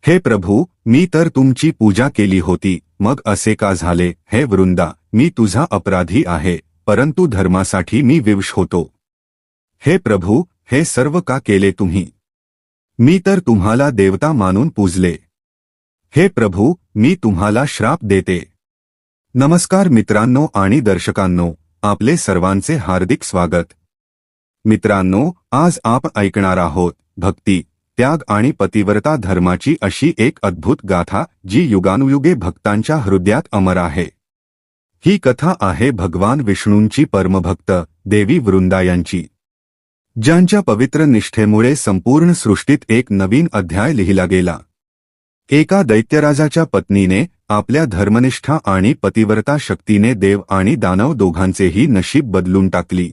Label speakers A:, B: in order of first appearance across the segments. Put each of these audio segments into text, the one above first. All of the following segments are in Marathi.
A: हे प्रभू, मी तर तुमची पूजा केली होती, मग असे का झाले? हे वृंदा, मी तुझा अपराधी आहे, परंतु धर्मासाठी मी विवश होतो. हे प्रभू, हे सर्व का केले तुम्ही? मी तर तुम्हाला देवता मानून पूजले. हे प्रभू, मी तुम्हाला श्राप देते. नमस्कार मित्रांनो आणि दर्शकांनो, आपले सर्वांचे हार्दिक स्वागत. मित्रांनो, आज आपण ऐकणार आहोत भक्ती, त्याग आणि पतिव्रता धर्माची अशी एक अद्भुत गाथा जी युगानुयुगे भक्तांच्या हृदयात अमर आहे. ही कथा आहे भगवान विष्णूंची परमभक्त देवी वृंदा यांची, ज्यांच्या पवित्र निष्ठेमुळे संपूर्ण सृष्टीत एक नवीन अध्याय लिहिला गेला. एका दैत्यराजाच्या पत्नीने आपल्या धर्मनिष्ठा आणि पतिव्रता शक्तीने देव आणि दानव दोघांचेही नशीब बदलून टाकली.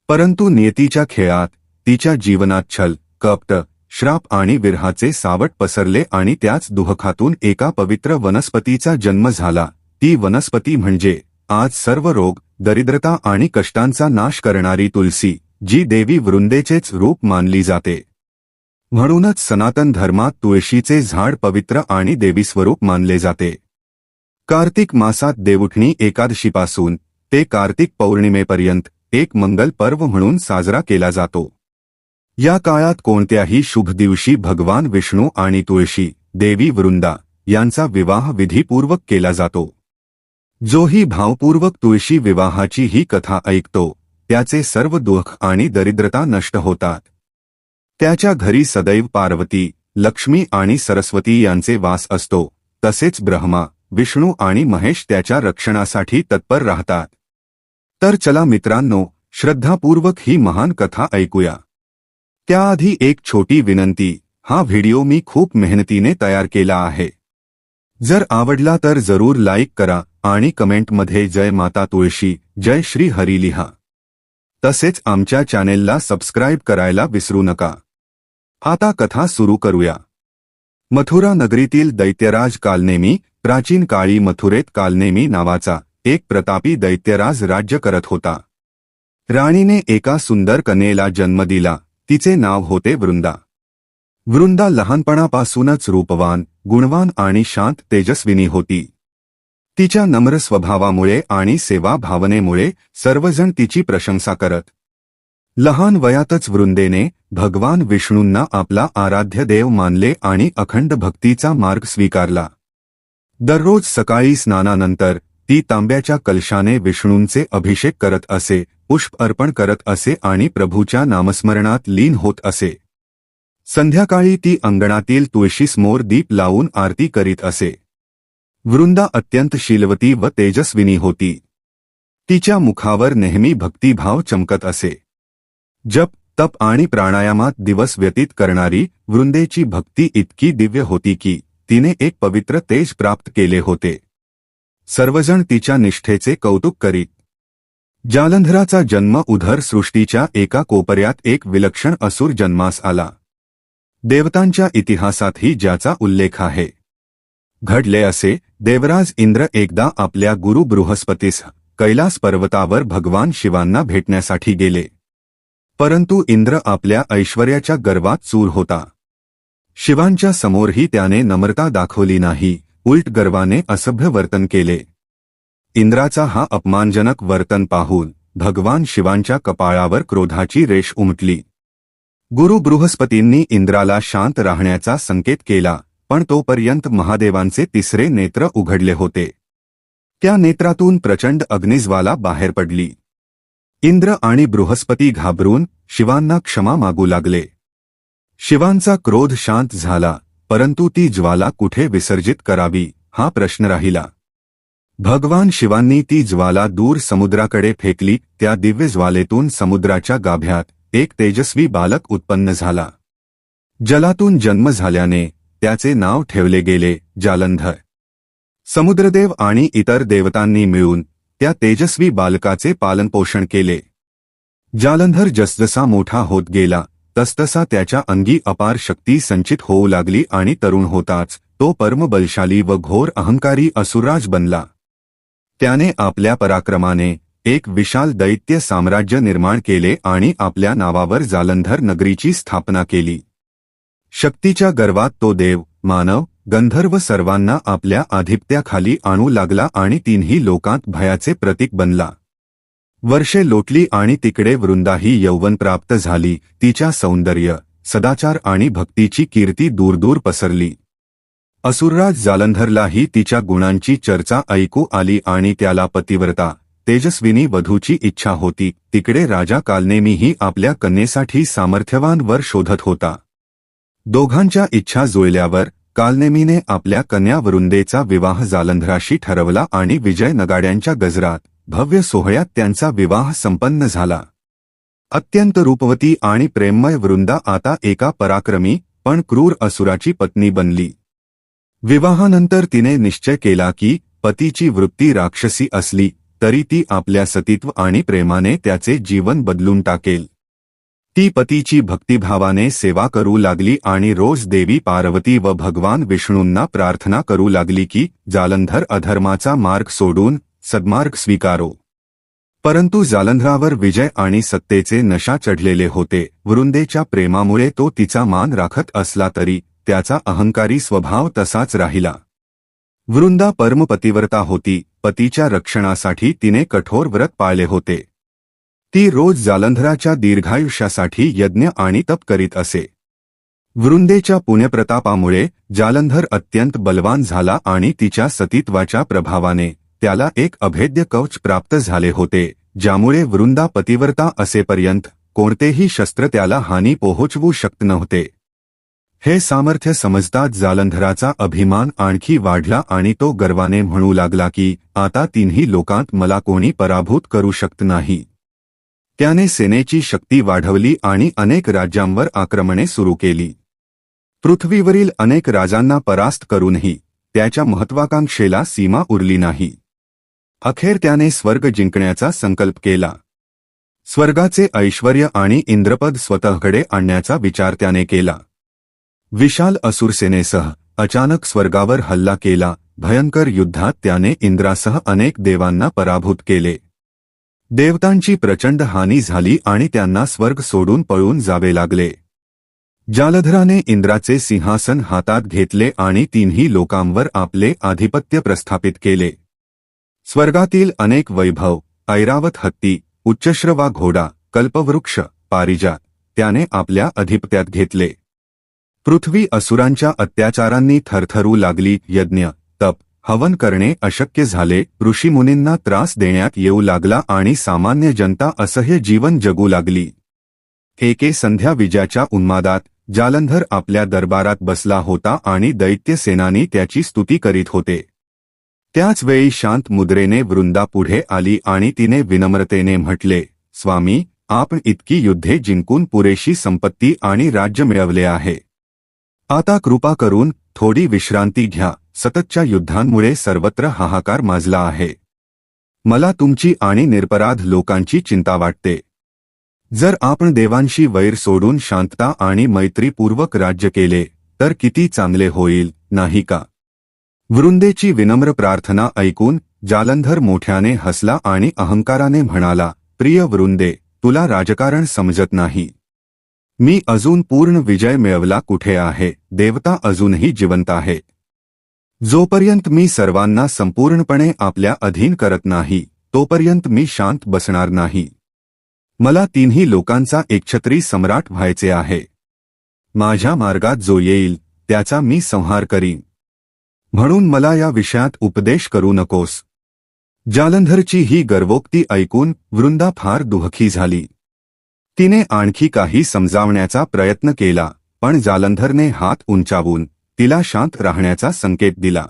A: परंतु नियतीच्या खेळात तिच्या जीवनात छल, कपट, श्राप आणि विरहाचे सावट पसरले आणि त्याच दुःखातून एका पवित्र वनस्पतीचा जन्म झाला. ती वनस्पती म्हणजे आज सर्व रोग, दरिद्रता आणि कष्टांचा नाश करणारी तुलसी, जी देवी वृंदेचेच रूप मानली जाते. म्हणूनच सनातन धर्मात तुळशीचे झाड पवित्र आणि देवीस्वरूप मानले जाते. कार्तिक मासात देवउठणी एकादशीपासून ते कार्तिक पौर्णिमेपर्यंत एक मंगल पर्व म्हणून साजरा केला जातो. या काळात कोणत्याही शुभ दिवशी भगवान विष्णू आणि तुळशी देवी वृंदा यांचा विवाह विधीपूर्वक केला जातो. जोही भावपूर्वक तुळशी विवाहाची ही कथा ऐकतो, त्याचे सर्व दुःख आणि दरिद्रता नष्ट होतात. त्याच्या घरी सदैव पार्वती, लक्ष्मी आणि सरस्वती यांचे वास असतो. तसेच ब्रह्मा, विष्णू आणि महेश त्याच्या रक्षणासाठी तत्पर राहतात. तर चला मित्रांनो, श्रद्धापूर्वक ही महान कथा ऐकूया. त्याआधी एक छोटी विनंती, हा व्हिडिओ मी खूप मेहनतीने तयार केला आहे. जर आवडला तर जरूर लाईक करा आणि कमेंटमध्ये जय माता तुळशी, जय श्री हरी लिहा. तसेच आमच्या चॅनेलला सबस्क्राईब करायला विसरू नका. आता कथा सुरू करूया. मथुरा नगरीतील दैत्यराज कालनेमी, प्राचीन काळी मथुरेत कालनेमी नावाचा एक प्रतापी दैत्यराज राज्य करत होता. राणीने एका सुंदर कन्येला जन्म दिला. तिचे नाव होते वृंदा. वृंदा लहानपणापासूनच रूपवान, गुणवान आणि शांत तेजस्विनी होती. तिच्या नम्र स्वभावामुळे आणि सेवा भावनेमुळे सर्वजण तिची प्रशंसा करत. लहान वयातच वृंदेने भगवान विष्णूंना आपला आराध्य देव मानले आणि अखंड भक्तीचा मार्ग स्वीकारला. दररोज सकाळी स्नानानंतर ती तांब्याच्या कलशाने विष्णूंचे अभिषेक करत असे, पुष्प अर्पण करत असे आणि प्रभूच्या नामस्मरणात लीन होत असे. संध्याकाळी ती अंगणातील तुळशीसमोर दीप लावून आरती करीत असे. वृंदा अत्यंत शीलवती व तेजस्विनी होती. तिच्या मुखावर नेहमी भक्तिभाव चमकत असे. जप, तप आणि प्राणायामात दिवस व्यतीत करणारी वृंदेची भक्ती इतकी दिव्य होती की तिने एक पवित्र तेज प्राप्त केले होते. सर्वजण तिच्या निष्ठेचे कौतुक करीत. जालंधराचा जन्म उधर सृष्टीच्या एका कोपऱ्यात एक विलक्षण असुर जन्मास आला. देवतांच्या इतिहासातही ज्याचा उल्लेख आहे. घडले असे, देवराज इंद्र एकदा आपल्या गुरु बृहस्पतीस कैलास पर्वतावर भगवान शिवांना भेटण्यासाठी गेले. परंतु इंद्र आपल्या ऐश्वर्याच्या गर्वात चूर होता. शिवांच्या समोरही त्याने नम्रता दाखवली नाही, उलट गर्वाने असभ्य वर्तन केले. इंद्राचा हा अपमानजनक वर्तन पाहून भगवान शिवांच्या कपाळावर क्रोधाची रेष उमटली. गुरु बृहस्पतींनी इंद्राला शांत राहण्याचा संकेत केला, पण तोपर्यंत महादेवांचे तिसरे नेत्र उघडले होते. त्या नेत्रातून प्रचंड अग्निज्वाला बाहेर पडली. इंद्र आणि बृहस्पती घाबरून शिवांना क्षमा मागू लागले. शिवांचा क्रोध शांत झाला, परंतु ती ज्वाला कुठे विसर्जित करावी हा प्रश्न राहिला. भगवान शिवांनी ती ज्वाला दूर समुद्राकडे फेकली. त्या दिव्य ज्वालेतून समुद्राच्या गाभ्यात एक तेजस्वी बालक उत्पन्न झाला. जलातून जन्म झाल्याने त्याचे नाव ठेवले गेले जालंधर. समुद्रदेव आणि इतर देवतांनी मिळून त्या तेजस्वी बालकाचे पालनपोषण केले. जालंधर जसजसा मोठा होत गेला तसतसा त्याच्या अंगी अपार शक्ती संचित होऊ लागली आणि तरुण होताच तो परमबलशाली व घोर अहंकारी असुरराज बनला. त्याने आपल्या पराक्रमाने एक विशाल दैत्य साम्राज्य निर्माण केले आणि आपल्या नावावर जालंधर नगरीची स्थापना केली. शक्तीच्या गर्वात तो देव मानव गंधर्व सर्वांना आपल्या आधिपत्याखाली आणू लागला आणि तिन्ही लोकांत भयाचे प्रतीक बनला. वर्षे लोटली आणि तिकडे वृंदाही यौवन प्राप्त झाली. तिच्या सौंदर्य, सदाचार आणि भक्तीची कीर्ती दूरदूर पसरली. असुरराज जालंधरलाही तिच्या गुणांची चर्चा ऐकू आली आणि त्याला पतिव्रता, तेजस्विनी वधूची इच्छा होती. तिकडे राजा कालनेमीही आपल्या कन्येसाठी सामर्थ्यवान वर शोधत होता. दोघांच्या इच्छा जुळल्यावर कालनेमीने आपल्या कन्या वृंदेचा विवाह जालंधराशी ठरवला आणि विजय नगाड्यांच्या गजरात भव्य सोहळ्यात त्यांचा विवाह संपन्न झाला. अत्यंत रूपवती आणि प्रेममय वृंदा आता एका पराक्रमी पण क्रूर असुराची पत्नी बनली. विवाहानंतर तिने निश्चय केला की पतीची वृत्ती राक्षसी असली तरी ती आपल्या सतीत्व आणि प्रेमाने त्याचे जीवन बदलून टाकेल. ती पतीची भक्तिभावाने सेवा करू लागली आणि रोज देवी पार्वती व भगवान विष्णूंना प्रार्थना करू लागली की जालंधर अधर्माचा मार्ग सोडून सद्मार्ग स्वीकारो. परंतु जालंधरावर विजय आणि सत्तेचे नशा चढलेले होते. वृंदेच्या प्रेमामुळे तो तिचा मान राखत असला तरी त्याचा अहंकारी स्वभाव तसाच राहिला. वृंदा परमपतिव्रता होती. पतीच्या रक्षणासाठी तिने कठोर व्रत पाळले होते. ती रोज जालंधराच्या दीर्घायुष्यासाठी यज्ञ आणि तप करीत असे. वृंदेच्या पुण्यप्रतापामुळे जालंधर अत्यंत बलवान झाला आणि तिच्या सतीत्वाच्या प्रभावाने त्याला एक अभेद्य कवच प्राप्त झाले होते, ज्यामुळे वृंदा पतिव्रता असेपर्यंत कोणतेही शस्त्र त्याला हानी पोहोचवू शकत नव्हते. हे सामर्थ्य समजताच जालंधराचा अभिमान आणखी वाढला आणि तो गर्वाने म्हणू लागला की आता तिन्ही लोकांत मला कोणी पराभूत करू शकत नाही. त्याने सेनेची शक्ती वाढवली आणि अनेक राज्यांवर आक्रमणे सुरू केली. पृथ्वीवरील अनेक राजांना परास्त करूनही त्याच्या महत्वाकांक्षेला सीमा उरली नाही. अखेर त्याने स्वर्ग जिंकण्याचा संकल्प केला. स्वर्गाचे ऐश्वर्य आणि इंद्रपद स्वतःकडे आणण्याचा विचार त्याने केला. विशाल असुरसेनेसह अचानक स्वर्गावर हल्ला केला. भयंकर युद्धात त्याने इंद्रासह अनेक देवांना पराभूत केले. देवतांची प्रचंड हानी झाली आणि त्यांना स्वर्ग सोडून पळून जावे लागले. जालंधराने इंद्राचे सिंहासन हातात घेतले आणि तिन्ही लोकांवर आपले आधिपत्य प्रस्थापित केले. स्वर्गातील अनेक वैभव, ऐरावत हत्ती, उच्चश्रवा घोडा, कल्पवृक्ष, पारिजात त्याने आपल्या अधिपत्यात घेतले. पृथ्वी असुरांच्या अत्याचारांनी थरथरू लागली. यज्ञ, तप, हवन करणे अशक्य झाले. ऋषीमुनींना त्रास देण्यात येऊ लागला आणि सामान्य जनता असह्य जीवन जगू लागली. एके संध्या विजयाच्या उन्मादात जालंधर आपल्या दरबारात बसला होता आणि दैत्य सेनानी त्याची स्तुती करीत होते. त्याच वेळी शांत मुद्रेने वृंदा पुढे आली आणि तिने विनम्रतेने म्हटले, स्वामी, आपण इतकी युद्धे जिंकून पुरेशी संपत्ती आणि राज्य मिळवले आहे. आता कृपा करून थोडी विश्रांती घ्या. सततच्या युद्धांमुळे सर्वत्र हाहाकार माजला आहे. मला तुमची आणि निरपराध लोकांची चिंता वाटते. जर आपण देवांशी वैर सोडून शांतता आणि मैत्रीपूर्वक राज्य केले तर किती चांगले होईल, नाही का? वृंदेची विनम्र प्रार्थना ऐकून जालंधर मोठ्याने हसला आणि अहंकाराने म्हणाला, प्रिय वृंदे, तुला राजकारण समजत नाही. मी अजून पूर्ण विजय मिळवला कुठे आहे? देवता अजूनही जिवंत आहे. जोपर्यंत मी सर्वांना संपूर्णपणे आपल्या अधीन करत नाही तोपर्यंत मी शांत बसणार नाही. मला तिन्ही लोकांचा एकछत्री सम्राट व्हायचे आहे. माझ्या मार्गात जो येईल त्याचा मी संहार करीन. म्हणून मला या विषयात उपदेश करू नकोस. जालंधरची ही गर्वोक्ती ऐकून वृंदा फार दुःखी झाली. तिने आणखी काही समजावण्याचा प्रयत्न केला, पण जालंधरने हात उंचावून तिला शांत राहण्याचा संकेत दिला.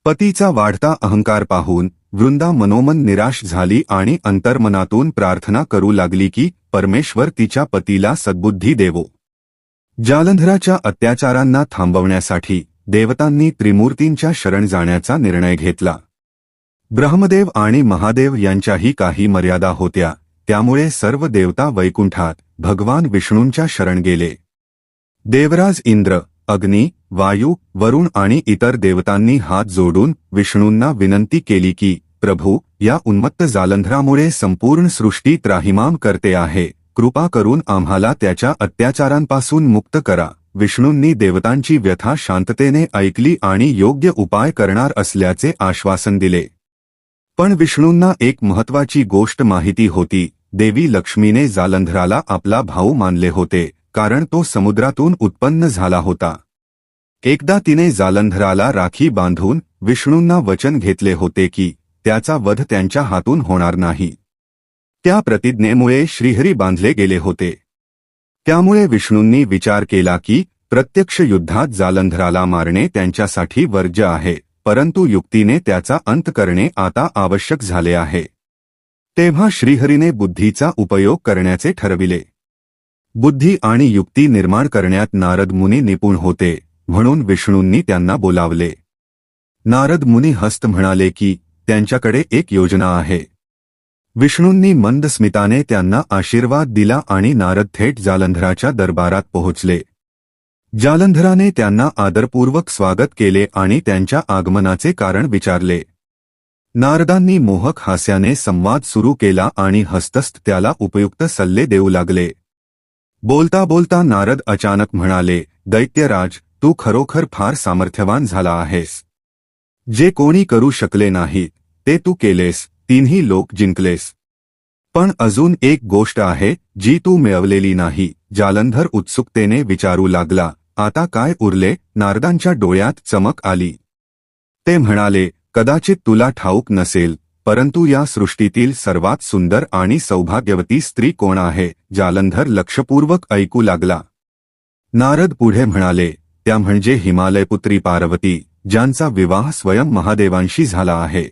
A: पतीचा वाढता अहंकार पाहून वृंदा मनोमन निराश झाली आणि अंतर्मनातून प्रार्थना करू लागली की परमेश्वर तिच्या पतीला सद्बुद्धी देवो. जालंधराच्या अत्याचारांना थांबवण्यासाठी देवतांनी त्रिमूर्तींच्या शरण जाण्याचा निर्णय घेतला. ब्रह्मदेव आणि महादेव यांच्याही काही मर्यादा होत्या, त्यामुळे सर्व देवता वैकुंठात भगवान विष्णूंच्या शरण गेले. देवराज इंद्र, अग्नी, वायू, वरुण आणि इतर देवतांनी हात जोडून विष्णूंना विनंती केली की प्रभू, या उन्मत्त जालंधरामुळे संपूर्ण सृष्टी त्राहिमाम करते आहे. कृपा करून आम्हाला त्याच्या अत्याचारांपासून मुक्त करा. विष्णूंनी देवतांची व्यथा शांततेने ऐकली आणि योग्य उपाय करणार असल्याचे आश्वासन दिले. पण विष्णूंना एक महत्त्वाची गोष्ट माहिती होती. देवी लक्ष्मीने जालंधराला आपला भाऊ मानले होते, कारण तो समुद्रातून उत्पन्न झाला होता. एकदा तिने जालंधराला राखी बांधून विष्णूंना वचन घेतले होते की त्याचा वध त्यांच्या हातून होणार नाही. त्या प्रतिज्ञेमुळे श्रीहरी बांधले गेले होते. त्यामुळे विष्णूंनी विचार केला की प्रत्यक्ष युद्धात जालंधराला मारणे त्यांच्यासाठी वर्ज्य आहे, परंतु युक्तीने त्याचा अंत करणे आता आवश्यक झाले आहे. तेव्हा श्रीहरीने बुद्धीचा उपयोग करण्याचे ठरविले. बुद्धी आणि युक्ती निर्माण करण्यात नारद मुनी निपुण होते, म्हणून विष्णूंनी त्यांना बोलावले. नारद मुनी हस्त म्हणाले की त्यांच्याकडे एक योजना आहे. विष्णूंनी मंद स्मिताने त्यांना आशीर्वाद दिला आणि नारद थेट जालंधराच्या दरबारात पोहोचले. जालंधराने त्यांना आदरपूर्वक स्वागत केले आणि त्यांच्या आगमनाचे कारण विचारले. नारदांनी मोहक हास्याने संवाद सुरू केला आणि हस्तस्थ त्याला उपयुक्त सल्ले देऊ लागले. बोलता बोलता नारद अचानक म्हणाले, दैत्यराज, तू खरोखर फार सामर्थ्यवान झाला आहेस. जे कोणी करू शकले नाही ते तू केलेस, तीनही लोक जिंकलेस. पण अजून एक गोष्ट आहे जी तू मिळवलेली नाही. जालंधर उत्सुकतेने विचारू लागला, आता काय उरले? नारदांच्या डोळ्यात चमक आली. ते म्हणाले, कदाचित तुला ठाऊक नसेल, परंतु या सृष्टीतील सर्वात सुंदर आणि सौभाग्यवती स्त्री कोण आहे? जालंधर लक्षपूर्वक ऐकू लागला. नारद पुढे म्हणाले, त्या म्हणजे हिमालयपुत्री पार्वती, ज्यांचा विवाह स्वयं महादेवांशी झाला आहे.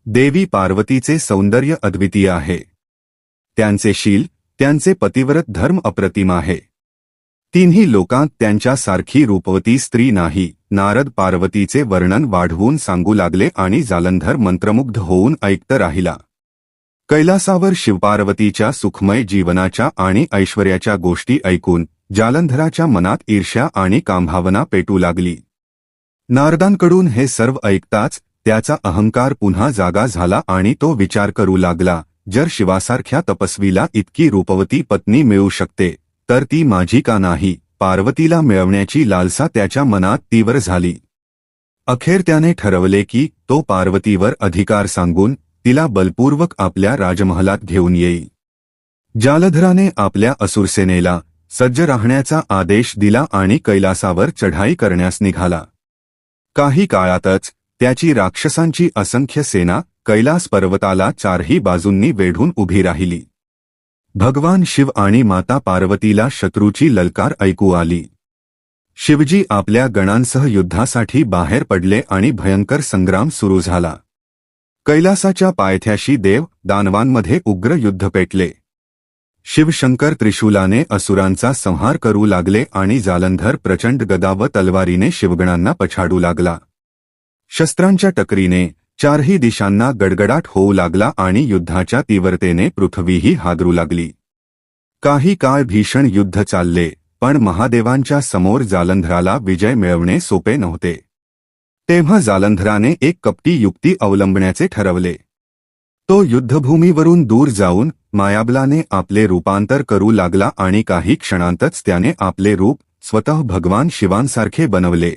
A: देवी पार्वतीचे सौंदर्य अद्वितीय आहे. त्यांचे शील, त्यांचे पतिव्रत धर्म अप्रतिम आहे. तिन्ही लोकांत त्यांच्यासारखी रूपवती स्त्री नाही. नारद पार्वतीचे वर्णन वाढवून सांगू लागले आणि जालंधर मंत्रमुग्ध होऊन ऐकत राहिला. कैलासावर शिवपार्वतीच्या सुखमय जीवनाच्या आणि ऐश्वर्याच्या गोष्टी ऐकून जालंधराच्या मनात ईर्ष्या आणि कामभावना पेटू लागली. नारदांकडून हे सर्व ऐकताच त्याचा अहंकार पुन्हा जागा झाला आणि तो विचार करू लागला, जर शिवासारख्या तपस्वीला इतकी रूपवती पत्नी मिळू शकते, तर ती माझी का नाही? पार्वतीला मिळवण्याची लालसा त्याच्या मनात तीव्र झाली. अखेर त्याने ठरवले की तो पार्वतीवर अधिकार सांगून तिला बलपूर्वक आपल्या राजमहालात घेऊन येईल. जालंधराने आपल्या असुरसेनेला सज्ज राहण्याचा आदेश दिला आणि कैलासावर चढाई करण्यास निघाला. काही काळातच त्याची राक्षसांची असंख्य सेना कैलास पर्वताला चारही बाजूंनी वेढून उभी राहिली. भगवान शिव आणि माता पार्वतीला शत्रूची ललकार ऐकू आली. शिवजी आपल्या गणांसह युद्धासाठी बाहेर पडले आणि भयंकर संग्राम सुरू झाला. कैलासाच्या पायथ्याशी देव दानवांमध्ये उग्र युद्ध पेटले. शिवशंकर त्रिशूलाने असुरांचा संहार करू लागले आणि जालंधर प्रचंड गदा व तलवारीने शिवगणांना पछाडू लागला. शस्त्रांच्या टकरीने चारही दिशांना गडगडाट होऊ लागला आणि युद्धाच्या तीव्रतेने पृथ्वीही हादरू लागली. काही काळ भीषण युद्ध चालले, पण महादेवांच्या समोर जालंधराला विजय मिळवणे सोपे नव्हते. तेव्हा जालंधराने एक कपटी युक्ती अवलंबण्याचे ठरवले. तो युद्धभूमीवरून दूर जाऊन मायाबलाने आपले रूपांतर करू लागला आणि काही क्षणांतच त्याने आपले रूप स्वतः भगवान शिवांसारखे बनवले.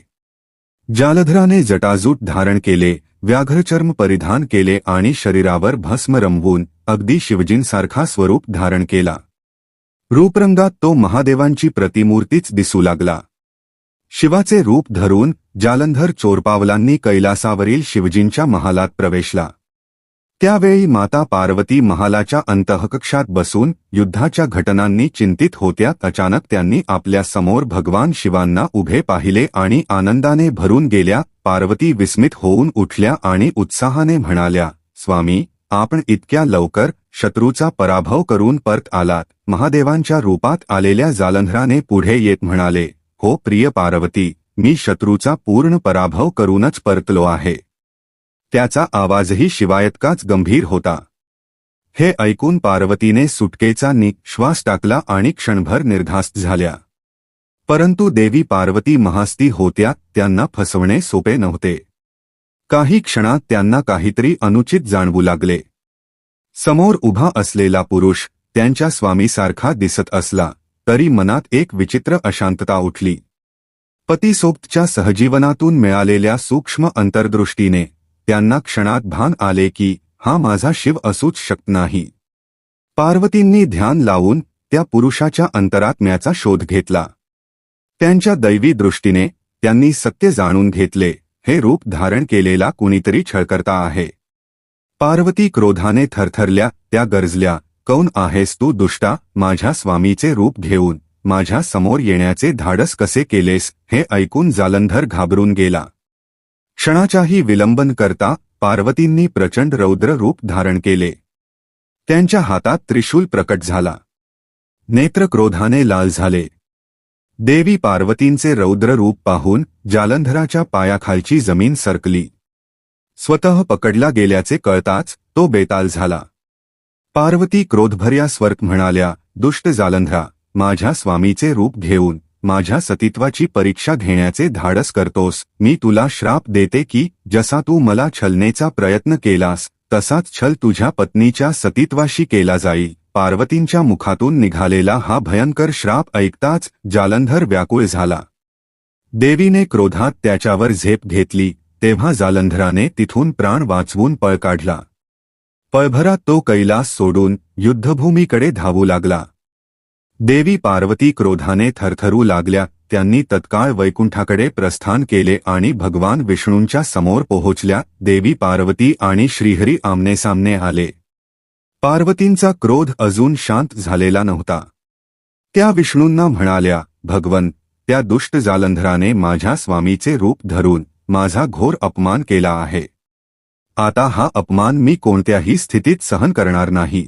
A: जालंधराने जटाजूट धारण केले, व्याघ्रचर्म परिधान केले आणि शरीरावर भस्म रंगवून अगदी शिवजींसारखा स्वरूप धारण केला. रूपरंगात तो महादेवांची प्रतिमूर्तीच दिसू लागला. शिवाचे रूप धरून जालंधर चोरपावलांनी कैलासावरील शिवजींच्या महालात प्रवेशला. त्यावेळी माता पार्वती महालाच्या अंतःकक्षात बसून युद्धाच्या घटनांनी चिंतित होत्या. अचानक त्यांनी आपल्या समोर भगवान शिवांना उभे पाहिले आणि आनंदाने भरून गेल्या. पार्वती विस्मित होऊन उठल्या आणि उत्साहाने म्हणाल्या, स्वामी, आपण इतक्या लवकर शत्रूचा पराभव करून परत आलात? महादेवांच्या रूपात आलेल्या जालंधराने पुढे येत म्हणाले, हो प्रिय पार्वती, मी शत्रूचा पूर्ण पराभव करूनच परतलो आहे. त्याचा आवाजही शिवायतकाच गंभीर होता. हे ऐकून पार्वतीने सुटकेचा श्वास टाकला आणि क्षणभर निर्धास्त झाल्या. परंतु देवी पार्वती महास्ती होत्या, त्यांना फसवणे सोपे नव्हते. काही क्षणात त्यांना काहीतरी अनुचित जाणवू लागले. समोर उभा असलेला पुरुष त्यांच्या स्वामीसारखा दिसत असला, तरी मनात एक विचित्र अशांतता उठली. पतीसोबतच्या सहजीवनातून मिळालेल्या सूक्ष्म अंतर्दृष्टीने त्यांना क्षणात भान आले की हा माझा शिव असूच शकत नाही. पार्वतींनी ध्यान लावून त्या पुरुषाच्या अंतरात्म्याचा शोध घेतला. त्यांच्या दैवी दृष्टीने त्यांनी सत्य जाणून घेतले, हे रूप धारण केलेला कुणीतरी छळकर्ता आहे. पार्वती क्रोधाने थरथरल्या, त्या गरजल्या, कौन आहेस तू दुष्टा, माझ्या स्वामीचे रूप घेऊन माझ्या समोर येण्याचे धाडस कसे केलेस. हे ऐकून जालंधर घाबरून गेला. क्षणाचाही विलंब न करता पार्वतींनी प्रचंड रौद्र रूप धारण केले. त्यांच्या हातात त्रिशूल प्रकट झाला. नेत्र क्रोधाने लाल झाले. देवी पार्वतींचे रौद्र रूप पाहून जालंधराच्या पायाखालची जमीन सरकली. स्वतः पकडला गेल्याचे कळताच तो बेताल झाला. पार्वती क्रोधभर्या स्वरात म्हणाल्या, दुष्ट जालंधरा, माझ्या स्वामीचे रूप घेऊन माझ्या सतीत्वाची परीक्षा घेण्याचे धाडस करतोस. मी तुला श्राप देते की जसा तू मला छलनेचा प्रयत्न केलास तसाच छल तुझ्या पत्नीच्या सतीत्वाशी केला जाईल. पार्वतींच्या मुखातून निघालेला हा भयंकर श्राप ऐकताच जालंधर व्याकुळ झाला. देवीने क्रोधात त्याच्यावर झेप घेतली तेव्हा जालंधराने तिथून प्राण वाचवून पळ काढला. पळभरात तो कैलास सोडून युद्धभूमीकडे धावू लागला. देवी पार्वती क्रोधाने थरथरू लागल्या. त्यांनी तत्काळ वैकुंठाकडे प्रस्थान केले आणि भगवान विष्णूंच्या समोर पोहोचल्या. देवी पार्वती आणि श्रीहरी आमनेसामने आले. पार्वतींचा क्रोध अजून शांत झालेला नव्हता. त्या विष्णूंना म्हणाल्या, भगवन, त्या दुष्ट जालंधराने माझ्या स्वामीचे रूप धरून माझा घोर अपमान केला आहे. आता हा अपमान मी कोणत्याही स्थितीत सहन करणार नाही.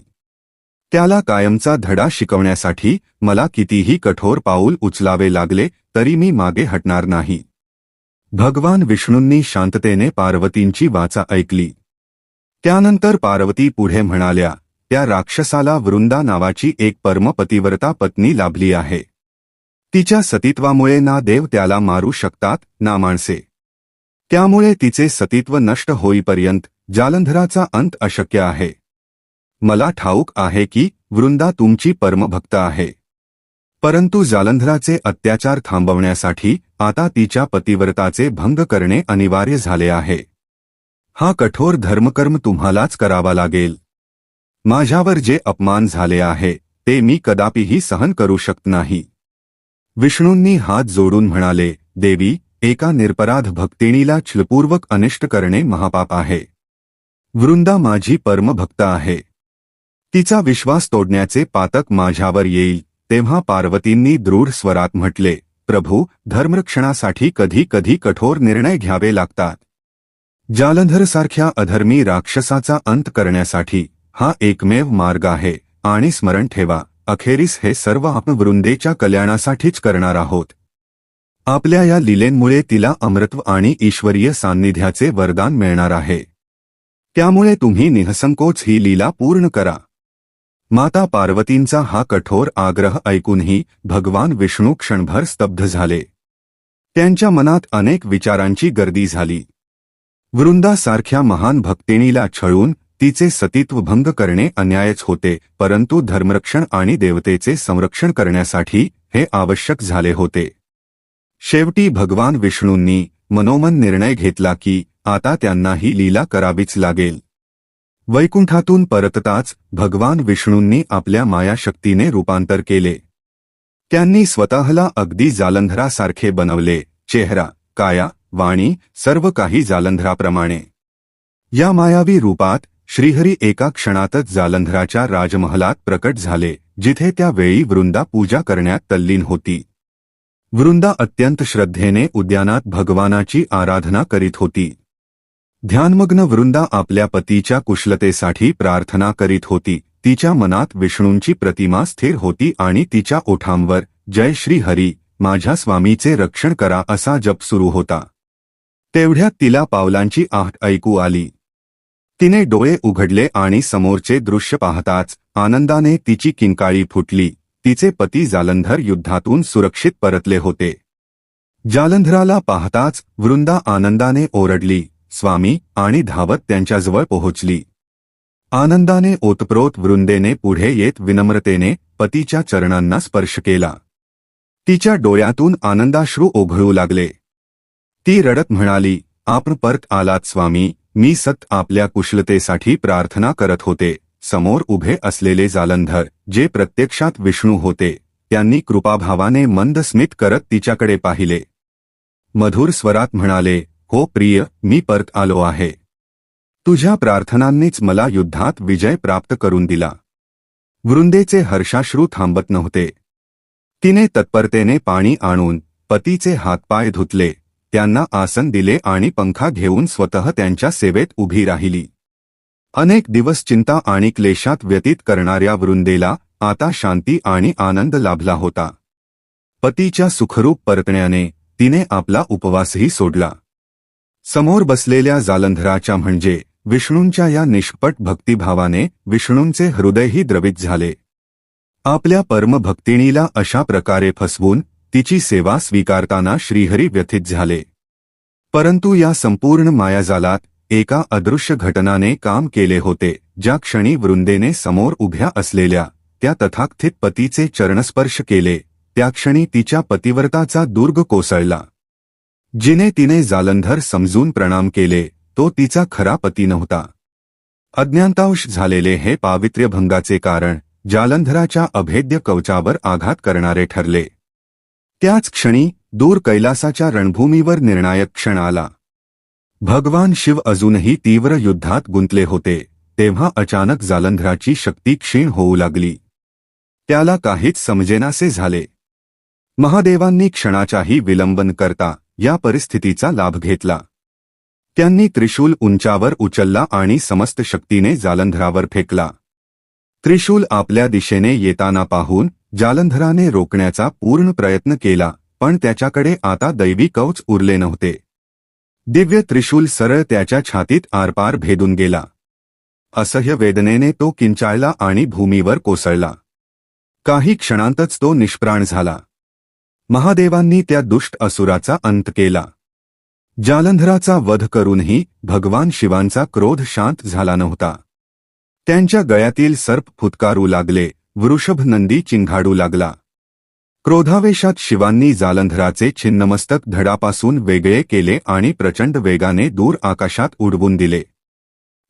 A: त्याला कायमचा धडा शिकवण्यासाठी मला कितीही कठोर पाऊल उचलावे लागले तरी मी मागे हटणार नाही. भगवान विष्णूंनी शांततेने पार्वतींची वाचा ऐकली. त्यानंतर पार्वती पुढे म्हणाल्या, त्या राक्षसाला वृंदा नावाची एक परमपतिव्रता पत्नी लाभली आहे. तिच्या सतीत्वामुळे ना देव त्याला मारू शकतात ना माणसे. त्यामुळे तिचे सतीत्व नष्ट होईपर्यंत जालंधराचा अंत अशक्य आहे. मला ठाऊक आहे की वृंदा तुमची परमभक्त आहे, परंतु जालंधराचे अत्याचार थांबवण्यासाठी आता तिच्या पतिव्रताचे भंग करणे अनिवार्य झाले आहे. हा कठोर धर्मकर्म तुम्हालाच करावा लागेल. माझ्यावर जे अपमान झाले आहे ते मी कदापिही सहन करू शकत नाही. विष्णूंनी हात जोडून म्हणाले, देवी, एका निरपराध भक्तिणीला छलपूर्वक अनिष्ट करणे महापाप आहे. वृंदा माझी परमभक्त आहे. तिचा विश्वास तोडण्याचे पातक माझ्यावर येईल. तेव्हा पार्वतींनी दृढ स्वरात म्हटले, प्रभू, धर्मरक्षणासाठी कधी कधी कठोर निर्णय घ्यावे लागतात. जालंधरसारख्या अधर्मी राक्षसाचा अंत करण्यासाठी हा एकमेव मार्ग आहे. आणि स्मरण ठेवा, अखेरीस हे सर्व आपण वृंदेच्या कल्याणासाठीच करणार आहोत. आपल्या या लीलेंमुळे तिला अमृतत्व आणि ईश्वरीय सान्निध्याचे वरदान मिळणार आहे. त्यामुळे तुम्ही निःसंकोच ही लीला पूर्ण करा. माता पार्वतींचा हा कठोर आग्रह ऐकूनही भगवान विष्णू क्षणभर स्तब्ध झाले. त्यांच्या मनात अनेक विचारांची गर्दी झाली. वृंदासारख्या महान भक्तिणीला छळून तिचे सतीत्व भंग करणे अन्यायच होते, परंतु धर्मरक्षण आणि देवतेचे संरक्षण करण्यासाठी हे आवश्यक झाले होते. शेवटी भगवान विष्णूंनी मनोमन निर्णय घेतला की आता त्यांना ही लीला करावीच लागेल. वैकुंठातून परतताच भगवान विष्णूंनी आपल्या मायाशक्तीने रूपांतर केले. त्यांनी स्वतःला अगदी जालंधरासारखे बनवले. चेहरा, काया, वाणी सर्व काही जालंधराप्रमाणे. या मायावी रूपात श्रीहरी एका क्षणातच जालंधराच्या राजमहलात प्रकट झाले, जिथे त्या वेळी वृंदा पूजा करण्यात तल्लीन होती. वृंदा अत्यंत श्रद्धेने उद्यानात भगवानाची आराधना करीत होती. ध्यानमग्न वृंदा आपल्या पतीच्या कुशलतेसाठी प्रार्थना करीत होती. तिच्या मनात विष्णूंची प्रतिमा स्थिर होती आणि तिच्या ओठांवर जय श्री हरी, माझ्या स्वामीचे रक्षण करा असा जप सुरू होता. तेवढ्यात तिला पावलांची आहट ऐकू आली. तिने डोळे उघडले आणि समोरचे दृश्य पाहताच आनंदाने तिची किंकाळी फुटली. तिचे पती जालंधर युद्धातून सुरक्षित परतले होते. जालंधराला पाहताच वृंदा आनंदाने ओरडली, स्वामी, आणि धावत त्यांच्याजवळ पोहोचली. आनंदाने ओतप्रोत वृंदेने पुढे येत विनम्रतेने पतीच्या चरणांना स्पर्श केला. तिच्या डोळ्यातून आनंदाश्रू ओघळू लागले. ती रडत म्हणाली, आपण परत आलात स्वामी. मी सत आपल्या कुशलतेसाठी प्रार्थना करत होते. समोर उभे असलेले जालंधर, जे प्रत्यक्षात विष्णू होते, त्यांनी कृपाभावाने मंद स्मित करत तिच्याकडे पाहिले. मधुर स्वरात म्हणाले, हो प्रिय, मी परत आलो आहे. तुझ्या प्रार्थनांनीच मला युद्धात विजय प्राप्त करून दिला. वृंदेचे हर्षाश्रू थांबत नव्हते. तिने तत्परतेने पाणी आणून पतीचे हातपाय धुतले, त्यांना आसन दिले आणि पंखा घेऊन स्वतः त्यांच्या सेवेत उभी राहिली. अनेक दिवस चिंता आणि क्लेशात व्यतीत करणाऱ्या वृंदेला आता शांती आणि आनंद लाभला होता. पतीच्या सुखरूप परतण्याने तिने आपला उपवासही सोडला. समोर बसलेल्या जालंधराच्या म्हणजे विष्णूंच्या या निष्कपट भक्तिभावाने विष्णूंचे हृदयही द्रवित झाले. आपल्या परमभक्तिणीला अशा प्रकारे फसवून तिची सेवा स्वीकारताना श्रीहरी व्यथित झाले. परंतु या संपूर्ण मायाजालात एका अदृश्य घटनाने काम केले होते. ज्या क्षणी वृंदेने समोर उभ्या असलेल्या त्या तथाकथित पतीचे चरणस्पर्श केले, त्या क्षणी तिच्या पतिव्रताचा दुर्ग कोसळला. जिने तिने जालंधर समजून प्रणाम केले, तो तिचा खरा पती नव्हता. अज्ञातांश झालेले हे पावित्र्यभंगाचे कारण जालंधराच्या अभेद्य कवचावर आघात करणारे ठरले. त्याच क्षणी दूर कैलासाच्या रणभूमीवर निर्णायक क्षण आला. भगवान शिव अजूनही तीव्र युद्धात गुंतले होते, तेव्हा अचानक जालंधराची शक्ती क्षीण होऊ लागली. त्याला काहीच समजेनासे झाले. महादेवांनी क्षणाचाही विलंब न करता या परिस्थितीचा लाभ घेतला. त्यांनी त्रिशूल उंचावर उचलला आणि समस्त शक्तीने जालंधरावर फेकला. त्रिशूल आपल्या दिशेने येताना पाहून जालंधराने रोखण्याचा पूर्ण प्रयत्न केला, पण त्याच्याकडे आता दैवी कवच उरले नव्हते. दिव्य त्रिशूल सरळ त्याच्या छातीत आरपार भेदून गेला. असह्य वेदनेने तो किंचाळला आणि भूमीवर कोसळला. काही क्षणांतच तो निष्प्राण झाला. महादेवांनी त्या दुष्ट असुराचा अंत केला. जालंधराचा वध करूनही भगवान शिवांचा क्रोध शांत झाला नव्हता. त्यांच्या गळ्यातील सर्प फुतकारू लागले, वृषभ नंदी चिंघाडू लागला. क्रोधावेशात शिवांनी जालंधराचे छिन्नमस्तक धडापासून वेगळे केले आणि प्रचंड वेगाने दूर आकाशात उडवून दिले.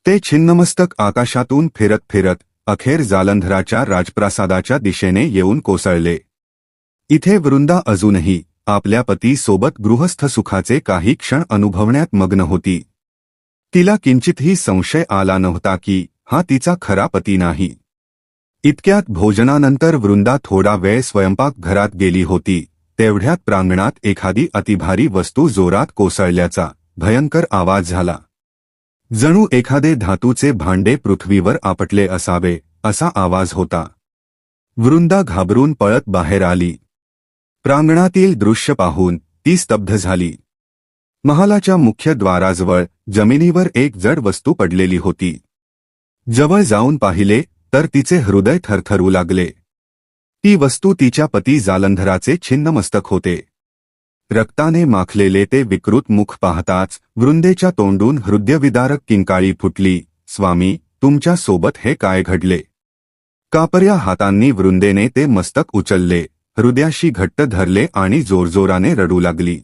A: ते छिन्नमस्तक आकाशातून फिरत फिरत अखेर जालंधराच्या राजप्रासादाच्या दिशेने येऊन कोसळले. इथे वृंदा अजूनही आपल्या पती सोबत गृहस्थ सुखाचे काही क्षण अनुभवण्यात मग्न होती. तिला किंचितही संशय आला नव्हता की हा तिचा खरा पती नाही. इतक्यात भोजनानंतर वृंदा थोडा वेळ स्वयंपाकघरात गेली होती. तेवढ्यात प्रांगणात एखादी अतिभारी वस्तू जोरात कोसळल्याचा भयंकर आवाज झाला. जणू एखादे धातूचे भांडे पृथ्वीवर आपटले असावे असा आवाज होता. वृंदा घाबरून पळत बाहेर आली. प्रांगणातील दृश्य पाहून ती स्तब्ध झाली. महालाच्या मुख्य द्वाराजवळ जमिनीवर एक जड वस्तू पडलेली होती. जवळ जाऊन पाहिले तर तिचे हृदय थरथरू लागले. ती वस्तू तिच्या पती जालंधराचे छिन्नमस्तक होते. रक्ताने माखलेले ते विकृत मुख पाहताच वृंदेच्या तोंडून हृदयविदारक किंकाळी फुटली. स्वामी, तुमच्या सोबत हे काय घडले? कापऱ्या हातांनी वृंदेने ते मस्तक उचलले, हृदयाशी घट्ट धरले आणि जोरजोराने रडू लागली.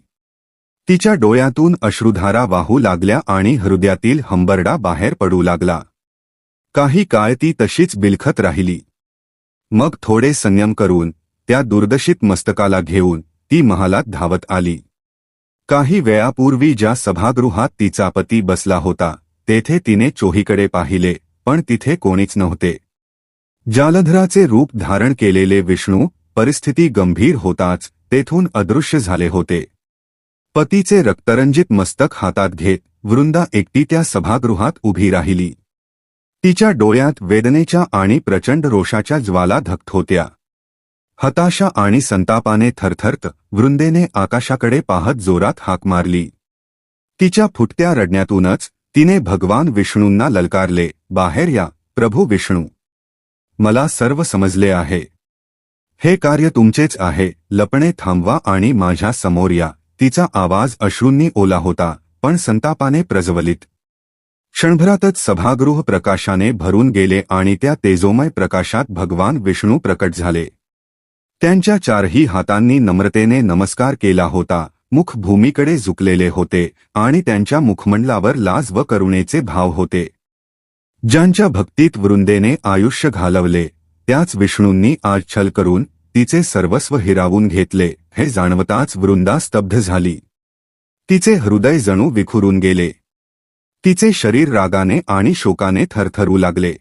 A: तिच्या डोळ्यातून अश्रुधारा वाहू लागल्या आणि हृदयातील हंबरडा बाहेर पडू लागला. काही काळ ती तशीच बिलखत राहिली. मग थोडे संयम करून त्या दुर्दशित मस्तकाला घेऊन ती महालात धावत आली. काही वेळापूर्वी ज्या सभागृहात तिचा पती बसला होता तेथे तिने चोहीकडे पाहिले, पण तिथे कोणीच नव्हते. जालंधराचे रूप धारण केलेले विष्णू परिस्थिती गंभीर होताच तेथून अदृश्य झाले होते. पतीचे रक्तरंजित मस्तक हातात घेत वृंदा एकटी त्या सभागृहात उभी राहिली. तिच्या डोळ्यात वेदनेच्या आणि प्रचंड रोषाच्या ज्वाला धगत होत्या. हताशा आणि संतापाने थरथरत वृंदेने आकाशाकडे पाहत जोरात हाक मारली. तिच्या फुटत्या रडण्यातूनच तिने भगवान विष्णूंना ललकारले, बाहेर या प्रभू विष्णू. मला सर्व समजले आहे. हे कार्य तुमचेच आहे. लपणे थांबवा आणि माझ्या समोर या. तिचा आवाज अश्रूंनी ओला होता, पण संतापाने प्रज्वलित. क्षणभरातच सभागृह प्रकाशाने भरून गेले आणि त्या तेजोमय प्रकाशात भगवान विष्णू प्रकट झाले. त्यांच्या चारही हातांनी नम्रतेने नमस्कार केला होता, मुख भूमीकडे झुकलेले होते आणि त्यांच्या मुखमंडलावर लाज व करुणेचे भाव होते. ज्यांच्या भक्तीत वृंदेने आयुष्य घालवले त्याच विष्णूंनी आज छल करून तिचे सर्वस्व हिरावून घेतले हे जाणवताच वृंदा स्तब्ध झाली. तिचे हृदय जणू विखुरून गेले. तिचे शरीर रागाने आणि शोकाने थरथरू लागले.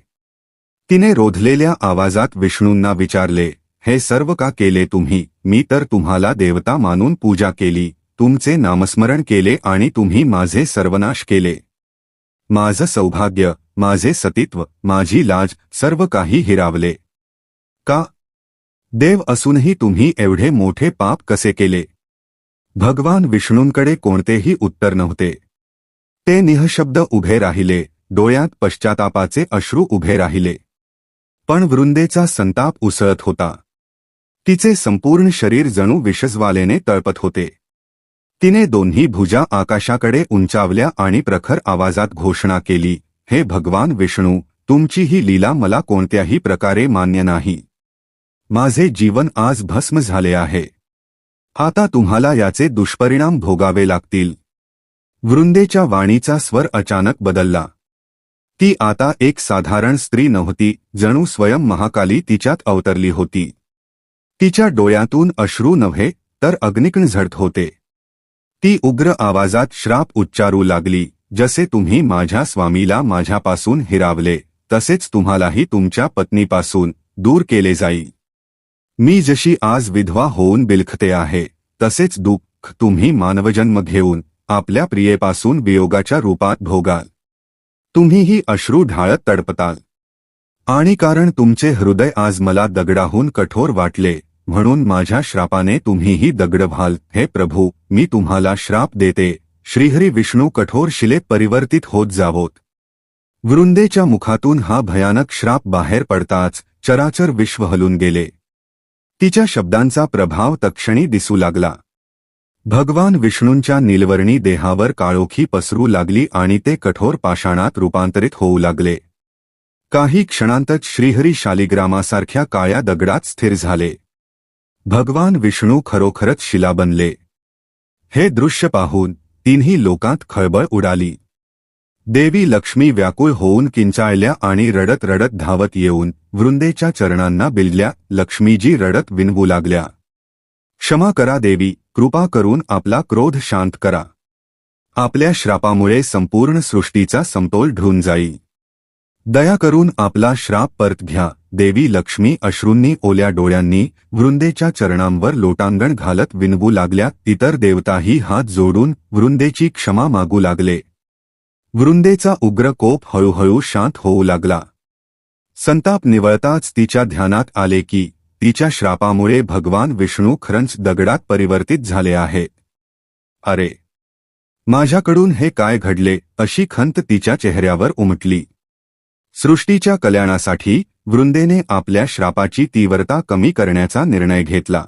A: तिने रोधलेल्या आवाजात विष्णूंना विचारले, हे सर्व का केले तुम्ही? मी तर तुम्हाला देवता मानून पूजा केली, तुमचे नामस्मरण केले आणि तुम्ही माझे सर्वनाश केले. माझं सौभाग्य, माझे सतीत्व, माझी लाज सर्व काही हिरावले. का? देव असूनही तुम्ही एवढे मोठे पाप कसे केले? भगवान विष्णूंकडे कोणतेही उत्तर नव्हते. ते निःशब्द उभे राहिले, डोळ्यात पश्चातापाचे अश्रू उभे राहिले. पण वृंदेचा संताप उसळत होता. तिचे संपूर्ण शरीर जणू विषज्वालेने तळपत होते. तिने दोन्ही भुजा आकाशाकडे उंचावल्या आणि प्रखर आवाजात घोषणा केली, हे भगवान विष्णू, तुमची ही लीला मला कोणत्याही प्रकारे मान्य नाही. माझे जीवन आज भस्म झाले आहे. आता तुम्हाला याचे दुष्परिणाम भोगावे लागतील. वृंदेच्या वाणीचा स्वर अचानक बदलला. ती आता एक साधारण स्त्री नव्हती, जणू स्वयं महाकाली तिच्यात अवतरली होती. तिच्या डोळ्यातून अश्रू नव्हे तर अग्निकण झडत होते. ती उग्र आवाजात श्राप उच्चारू लागली, जसे तुम्ही माझ्या स्वामीला माझ्यापासून हिरावले तसेच तुम्हालाही तुमच्या पत्नीपासून दूर केले जाईल. मी जशी आज विधवा होऊन बिलखते आहे तसेच दुःख तुम्ही मानवजन्म घेऊन आपल्या प्रियेपासून वियोगाच्या रूपात भोगाल. तुम्हीही अश्रू ढाळत तडपताल. आणि कारण तुमचे हृदय आज मला दगडाहून कठोर वाटले म्हणून माझ्या श्रापाने तुम्हीही दगड व्हाल. हे प्रभू, मी तुम्हाला श्राप देते, श्रीहरी विष्णू कठोर शिलेत परिवर्तित होत जावोत. वृंदेच्या मुखातून हा भयानक श्राप बाहेर पडताच चराचर विश्व हलून गेले. तिच्या शब्दांचा प्रभाव तत्क्षणी दिसू लागला. भगवान विष्णूंच्या नीलवर्णी देहावर काळोखी पसरू लागली आणि ते कठोर पाषाणात रूपांतरित होऊ लागले. काही क्षणांतच श्रीहरी शालिग्रामासारख्या काळ्या दगडात स्थिर झाले. भगवान विष्णू खरोखरच शिला बनले. हे दृश्य पाहून तिन्ही लोकांत खळबळ उडाली. देवी लक्ष्मी व्याकुळ होऊन किंचाळल्या आणि रडत रडत धावत येऊन वृंदेच्या चरणांना बिलल्या. लक्ष्मीजी रडत विनवू लागल्या, क्षमा करा देवी, कृपा करून आपला क्रोध शांत करा. आपल्या श्रापामुळे संपूर्ण सृष्टीचा समतोल ढळून जाईल. दया करून आपला श्राप परत घ्या. देवी लक्ष्मी अश्रूंनी ओल्या डोळ्यांनी वृंदेच्या चरणांवर लोटांगण घालत विनवू लागल्या. इतर देवताही हात जोडून वृंदेची क्षमा मागू लागले. वृंदेचा उग्र कोप हळूहळू शांत होऊ लागला. संताप निवळताच तिच्या ध्यानात आले की तिच्या श्रापामुळे भगवान विष्णू खरंच दगडात परिवर्तित झाले आहेत. अरे, माझ्याकडून हे काय घडले अशी खंत तिच्या चेहऱ्यावर उमटली. सृष्टीच्या कल्याणासाठी वृंदेने आपल्या श्रापाची तीव्रता कमी करण्याचा निर्णय घेतला.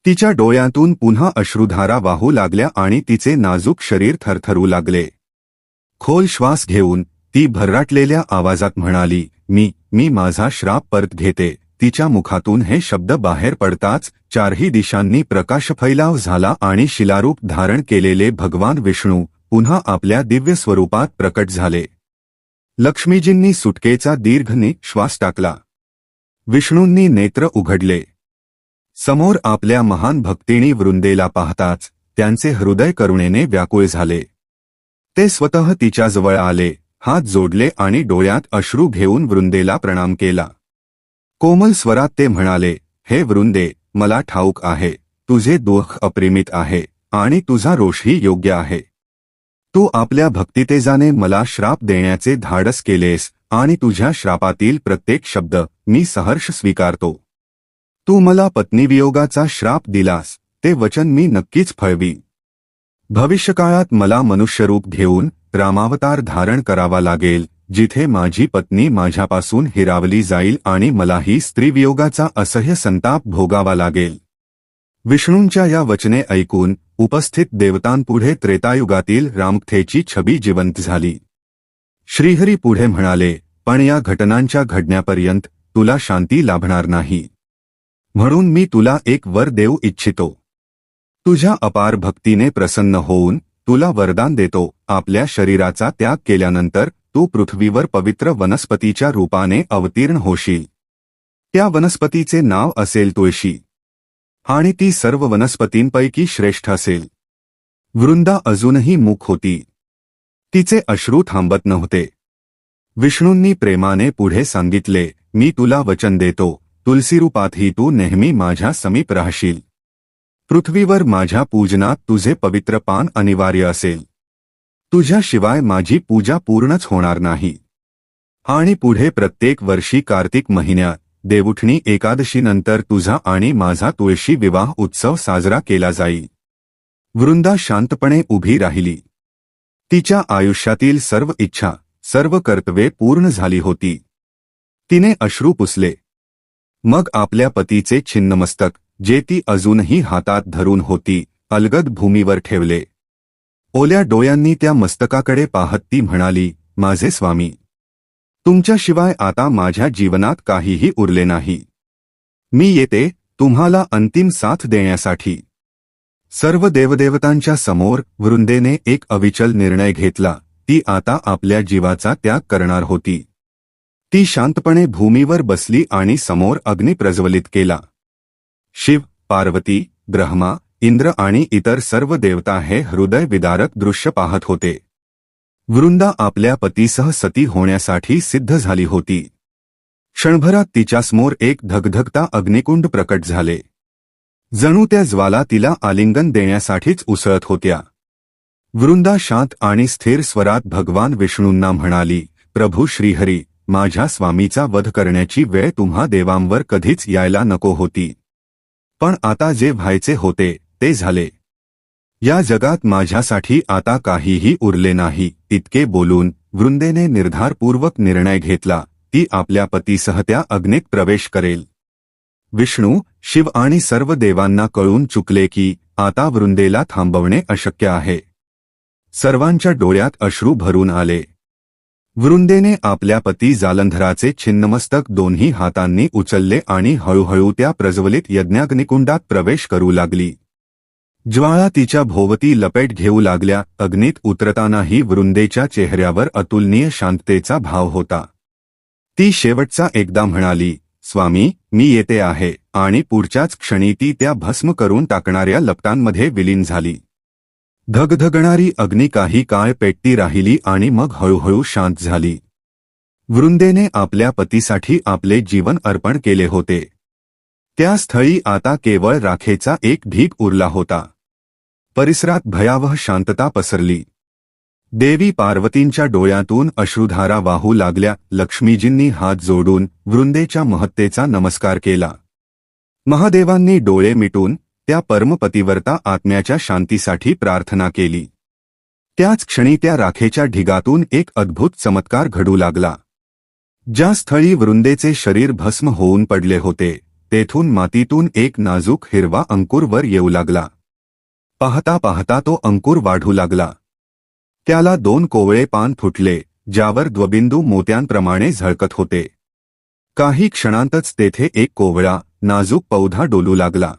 A: तिच्या डोळ्यातून पुन्हा अश्रुधारा वाहू लागल्या आणि तिचे नाजूक शरीर थरथरू लागले. खोल श्वास घेऊन ती भर्राटलेल्या आवाजात म्हणाली, मी माझा श्राप परत घेते. तिच्या मुखातून हे शब्द बाहेर पडताच चारही दिशांनी प्रकाश फैलाव झाला आणि शिलारूप धारण केलेले भगवान विष्णू पुन्हा आपल्या दिव्य स्वरूपात प्रकट झाले. लक्ष्मीजींनी सुटकेचा दीर्घ श्वास टाकला. विष्णूंनी नेत्र उघडले. समोर आपल्या महान भक्तिणी वृंदेला पाहताच त्यांचे हृदय करुणेने व्याकुळ झाले. ते स्वतः तिच्याजवळ आले, हात जोडले आणि डोळ्यात अश्रू घेऊन वृंदेला प्रणाम केला. कोमल स्वरात ते म्हणाले, हे वृंदे, मला ठाऊक आहे, तुझे दुःख अप्रिमित आहे आणि तुझा रोषही योग्य आहे. तू आपल्या भक्तितेजाने मला श्राप देण्याचे धाडस केलेस आणि तुझ्या श्रापातील प्रत्येक शब्द मी सहर्ष स्वीकारतो. तू मला पत्नीवियोगाचा श्राप दिलास, ते वचन मी नक्कीच फळवी. भविष्यकाळात मला मनुष्यरूप घेऊन रामावतार धारण करावा लागेल, जिथे माझी पत्नी माझ्यापासून हिरावली जाईल आणि मलाही स्त्रीवियोगाचा असह्य संताप भोगावा लागेल. विष्णूंच्या या वचने ऐकून उपस्थित देवतांपुढे त्रेतायुगातील रामकथेची छबी जिवंत झाली. श्रीहरी पुढे म्हणाले, पण या घटनांच्या घडण्यापर्यंत तुला शांती लाभणार नाही. म्हणून मी तुला एक वर देऊ इच्छितो. तुझ्या अपार भक्तीने प्रसन्न होऊन तुला वरदान देतो. आपल्या शरीराचा त्याग केल्यानंतर तू पृथ्वीवर पवित्र वनस्पतीच्या रूपाने अवतीर्ण होशील. त्या वनस्पतीचे नाव असेल तुळशी आणि ती सर्व वनस्पतींपैकी श्रेष्ठ असेल. वृंदा अजूनही मूक होती. तिचे अश्रू थांबत नव्हते. विष्णूंनी प्रेमाने पुढे सांगितले, मी तुला वचन देतो, तुलसीरूपातही तू नेहमी माझ्या समीप राहशील. पृथ्वीवर माझ्या पूजनात तुझे पवित्र पान अनिवार्य असेल. तुझ्याशिवाय माझी पूजा पूर्णच होणार नाही. आणि पुढे प्रत्येक वर्षी कार्तिक महिन्यात देवउठणी एकादशीनंतर तुझा आणि माझा तुळशी विवाह उत्सव साजरा केला जाईल. वृंदा शांतपणे उभी राहिली. तिच्या आयुष्यातील सर्व इच्छा, सर्व कर्तव्ये पूर्ण झाली होती. तिने अश्रू पुसले. मग आपल्या पतीचे छिन्नमस्तक, जे ती अजूनही हातात धरून होती, अलगद भूमीवर ठेवले. ओल्या डोळ्यांनी त्या मस्तकाकडे पाहत ती म्हणाली, माझे स्वामी, तुमच्याशिवाय आता माझ्या जीवनात काहीही उरले नाही. मी येते तुम्हाला अंतिम साथ देण्यासाठी. सर्व देवदेवतांच्या समोर वृंदेने एक अविचल निर्णय घेतला. ती आता आपल्या जीवाचा त्याग करणार होती. ती शांतपणे भूमीवर बसली आणि समोर अग्नी प्रज्वलित केला. शिव, पार्वती, ब्रह्मा, इंद्र आणि इतर सर्व देवता हे हृदय विदारक दृश्य पाहत होते. वृंदा आपल्या पतीसह सती होण्यासाठी सिद्ध झाली होती. क्षणभरात तिच्यासमोर एक धगधगता अग्निकुंड प्रकट झाले. जणू त्या ज्वाला तिला आलिंगन देण्यासाठीच उसळत होत्या. वृंदा शांत आणि स्थिर स्वरात भगवान विष्णूंना म्हणाली, प्रभू श्रीहरी, माझ्या स्वामीचा वध करण्याची वेळ तुम्हा देवांवर कधीच यायला नको होती. पण आता जे व्हायचे होते ते झाले. या जगात माझ्यासाठी आता काहीही उरले नाही. इतके बोलून वृंदेने निर्धारपूर्वक निर्णय घेतला, ती आपल्या पतीसह त्या अग्नीत प्रवेश करेल. विष्णू, शिव आणि सर्व देवांना कळून चुकले की आता वृंदेला थांबवणे अशक्य आहे. सर्वांच्या डोळ्यात अश्रू भरून आले. वृंदेने आपल्या पती जालंधराचे छिन्नमस्तक दोन्ही हातांनी उचलले आणि हळूहळू त्या प्रज्वलित यज्ञाग्निकुंडात प्रवेश करू लागली. ज्वाळा तिच्या भोवती लपेट घेऊ लागल्या. अग्नीत उतरतानाही वृंदेच्या चेहऱ्यावर अतुलनीय शांततेचा भाव होता. ती शेवटचा एकदा म्हणाली, स्वामी, मी येते आहे, आणि पुढच्याच क्षणी ती त्या भस्म करून टाकणाऱ्या लपटांमध्ये विलीन झाली. धगधगणारी अग्नी काही काळ पेटती राहिली आणि मग हळूहळू शांत झाली. वृंदेने आपल्या पतीसाठी आपले जीवन अर्पण केले होते. त्या स्थळी आता केवळ राखेचा एक ढीग उरला होता. परिसरात भयावह शांतता पसरली. देवी पार्वतींच्या डोळ्यातून अश्रुधारा वाहू लागल्या. लक्ष्मीजींनी हात जोडून वृंदेच्या महत्तेचा नमस्कार केला. महादेवांनी डोळे मिटून त्या परमपतिवर्ता आत्म्याच्या शांतीसाठी प्रार्थना केली. त्याच क्षणी त्या राखेच्या ढिगातून एक अद्भुत चमत्कार घडू लागला. ज्या स्थळी वृंदेचे शरीर भस्म होऊन पडले होते तेथून मातीतून एक नाजूक हिरवा अंकुर वर येऊ लागला. पाहता पाहता तो अंकुर वाढू लागला. त्याला 2 कोवळे पान फुटले, ज्यावर द्वबिंदू मोत्यांप्रमाणे झळकत होते. काही क्षणांतच तेथे एक कोवळा, नाजूक पौधा डोलू लागला.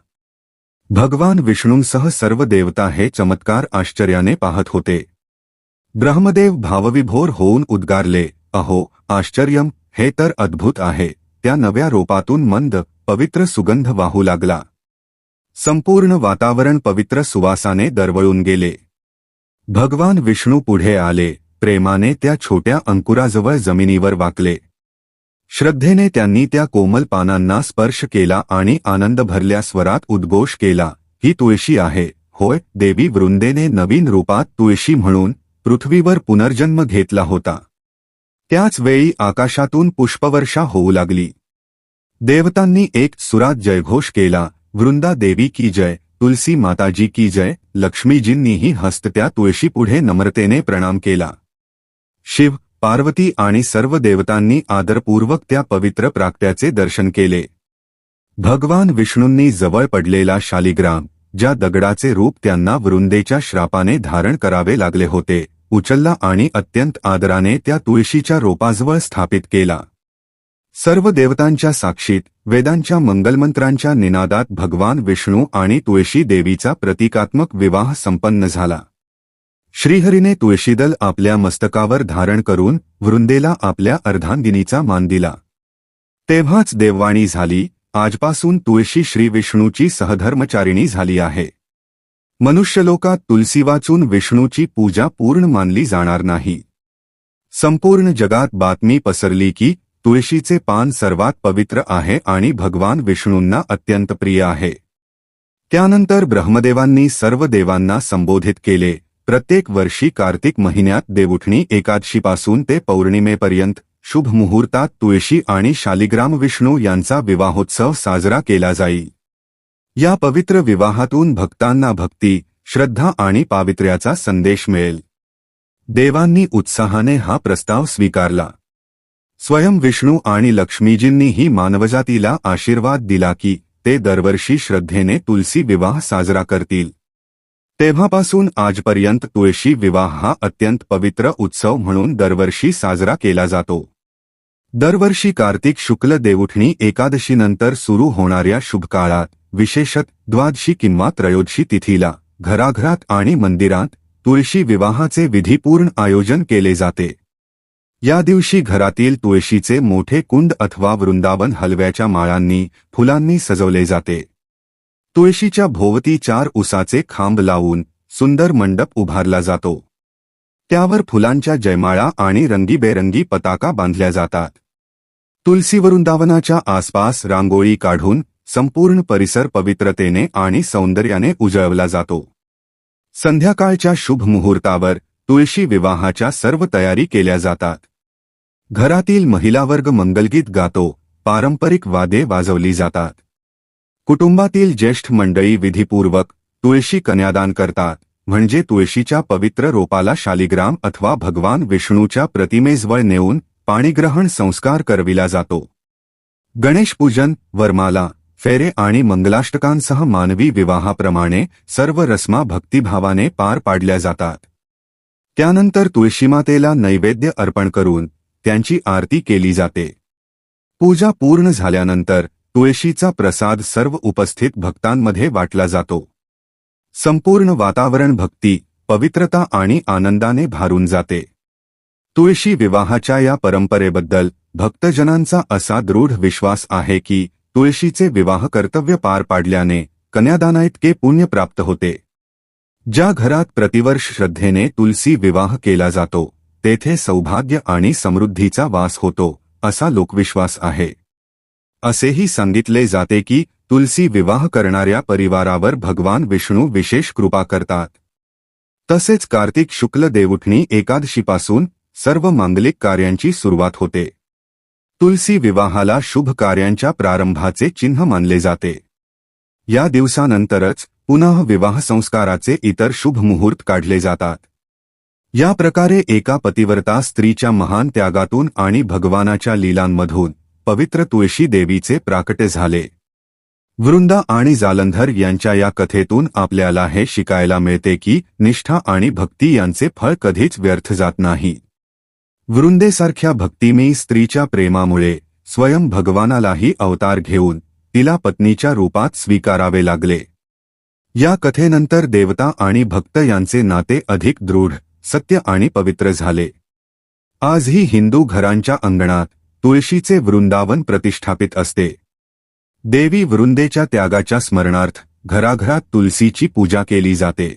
A: भगवान विष्णूंसह सर्व देवता हे चमत्कार आश्चर्याने पाहत होते. ब्रह्मदेव भावविभोर होऊन उद्गारले, अहो आश्चर्यम, हे तर अद्भुत आहे. त्या नव्या रोपातून मंद, पवित्र सुगंध वाहू लागला. संपूर्ण वातावरण पवित्र सुवासाने दरवळून गेले. भगवान विष्णू पुढे आले. प्रेमाने त्या छोट्या अंकुराजवळ जमिनीवर वाकले. श्रद्धेने त्यांनी त्या कोमल पानांना स्पर्श केला आणि आनंद भरल्या स्वरात उद्घोष केला, ही तुळशी आहे. होय, देवी वृंदेने नवीन रूपात तुळशी म्हणून पृथ्वीवर पुनर्जन्म घेतला होता. त्याच वेळी आकाशातून पुष्पवर्षा होऊ लागली. देवतांनी एक सुरात जयघोष केला, वृंदा देवी की जय, तुलसी माताजी की जय. लक्ष्मीजींनीही हस्तत्या तुळशीपुढे नम्रतेने प्रणाम केला. शिव, पार्वती आणि सर्व देवतांनी आदरपूर्वक त्या पवित्र प्राकट्याचे दर्शन केले. भगवान विष्णूंनी जवळ पडलेला शालिग्राम, ज्या दगडाचे रूप त्यांना वृंदेच्या श्रापाने धारण करावे लागले होते, उचलला आणि अत्यंत आदराने त्या तुळशीच्या रोपाजवळ स्थापित केला. सर्व देवतांच्या साक्षीत वेदांच्या मंगलमंत्रांच्या निनादात भगवान विष्णू आणि तुळशी देवीचा प्रतिकात्मक विवाह संपन्न झाला. श्रीहरीने तुळशीदल आपल्या मस्तकावर धारण करून वृंदेला आपल्या अर्धांगिनीचा मान दिला. तेव्हाच देववाणी झाली, आजपासून तुळशी श्री विष्णूची सहधर्मचारिणी झाली आहे. मनुष्यलोकात तुलसी वाचून विष्णूची पूजा पूर्ण मानली जाणार नाही. संपूर्ण जगात बातमी पसरली की तुळशीचे पान सर्वात पवित्र आहे आणि भगवान विष्णूंना अत्यंत प्रिय आहे. त्यानंतर ब्रह्मदेवांनी सर्व देवांना संबोधित केले. प्रत्येक वर्षी कार्तिक महिन्यात देवउठणी एकादशीपासून ते पौर्णिमेपर्यंत शुभ मुहूर्तात तुळशी आणि शालिग्राम विष्णू यांचा विवाहोत्सव साजरा केला जाईल. या पवित्र विवाहातून भक्तांना भक्ती, श्रद्धा आणि पावित्र्याचा संदेश मिळेल. देवांनी उत्साहाने हा प्रस्ताव स्वीकारला. स्वयं विष्णू आणि लक्ष्मीजींनीही मानवजातीला आशीर्वाद दिला की ते दरवर्षी श्रद्धेने तुलसी विवाह साजरा करतील. तेव्हापासून आजपर्यंत तुळशी विवाह हा अत्यंत पवित्र उत्सव म्हणून दरवर्षी साजरा केला जातो. दरवर्षी कार्तिक शुक्ल देवउठणी एकादशीनंतर सुरू होणाऱ्या शुभकाळात, विशेषत द्वादशी किंवा त्रयोदशी तिथीला, घराघरात आणि मंदिरात तुळशी विवाहाचे विधीपूर्ण आयोजन केले जाते. या दिवशी घरातील तुळशीचे मोठे कुंड अथवा वृंदावन हलव्याच्या माळांनी, फुलांनी सजवले जाते. तुळशीच्या भोवती 4 उसाचे खांब लावून सुंदर मंडप उभारला जातो. त्यावर फुलांच्या जयमाळा आणि रंगीबेरंगी पताका बांधल्या जातात. तुलसी वृंदावनाच्या आसपास रांगोळी काढून संपूर्ण परिसर पवित्रतेने आणि सौंदर्याने उजळवला जातो. संध्याकाळच्या शुभ मुहूर्तावर तुळशी विवाहाच्या सर्व तयारी केल्या जातात. घरातील महिलावर्ग मंगलगीत गातो, पारंपरिक वाद्ये वाजवली जातात. कुटुंबातील ज्येष्ठ मंडळी विधीपूर्वक तुळशी कन्यादान करतात, म्हणजे तुळशीच्या पवित्र रोपाला शालिग्राम अथवा भगवान विष्णूच्या प्रतिमेजवळ नेऊन पाणीग्रहण संस्कार करविला जातो. गणेशपूजन, वरमाला, फेरे आणि मंगलाष्टकांसह मानवी विवाहाप्रमाणे सर्व रस्मा भक्तिभावाने पार पाडल्या जातात. त्यानंतर तुळशीमातेला नैवेद्य अर्पण करून त्यांची आरती केली जाते. पूजा पूर्ण झाल्यानंतर तुळशीचा प्रसाद सर्व उपस्थित भक्तांमध्ये वाटला जातो. संपूर्ण वातावरण भक्ती, पवित्रता आणि आनंदाने भारून जाते. तुळशी विवाहाच्या या परंपरेबद्दल भक्तजनांचा असा दृढ विश्वास आहे की तुळशीचे विवाह कर्तव्य पार पाडल्याने कन्यादानाइतके पुण्य प्राप्त होते. ज्या घरात प्रतिवर्ष श्रद्धेने तुलसी विवाह केला जातो तेथे सौभाग्य आणि समृद्धीचा वास होतो, असा लोकविश्वास आहे. असेही सांगितले जाते की तुलसी विवाह करणाऱ्या परिवारावर भगवान विष्णू विशेष कृपा करतात. तसेच कार्तिक शुक्ल देवउठणी एकादशीपासून सर्व मांगलिक कार्यांची सुरुवात होते. तुलसी विवाहाला शुभ कार्यांच्या प्रारंभाचे चिन्ह मानले जाते. या दिवसानंतरच पुनः विवाह संस्काराचे इतर शुभ मुहूर्त काढले जातात. या प्रकारे एका पतिव्रता स्त्रीच्या महान त्यागातून आणि भगवानाच्या लीलांमधून पवित्र तुळशी देवीचे प्राकट्य झाले. वृंदा आणि जालंधर यांच्या या कथेतून आपल्याला हे शिकायला मिळते की निष्ठा आणि भक्ती यांचे फळ कधीच व्यर्थ जात नाही. वृंदेसारख्या भक्तिमयी स्त्रीच्या प्रेमामुळे स्वयं भगवानालाही अवतार घेऊन तिला पत्नीच्या रूपात स्वीकारावे लागले. या कथेनंतर देवता आणि भक्त यांचे नाते अधिक दृढ, सत्य आणि पवित्र झाले. आजही हिंदू घरांच्या अंगणात तुळशीचे वृंदावन प्रतिष्ठापित असते. देवी वृंदेच्या त्यागाच्या स्मरणार्थ घराघरात तुलसीची पूजा केली जाते.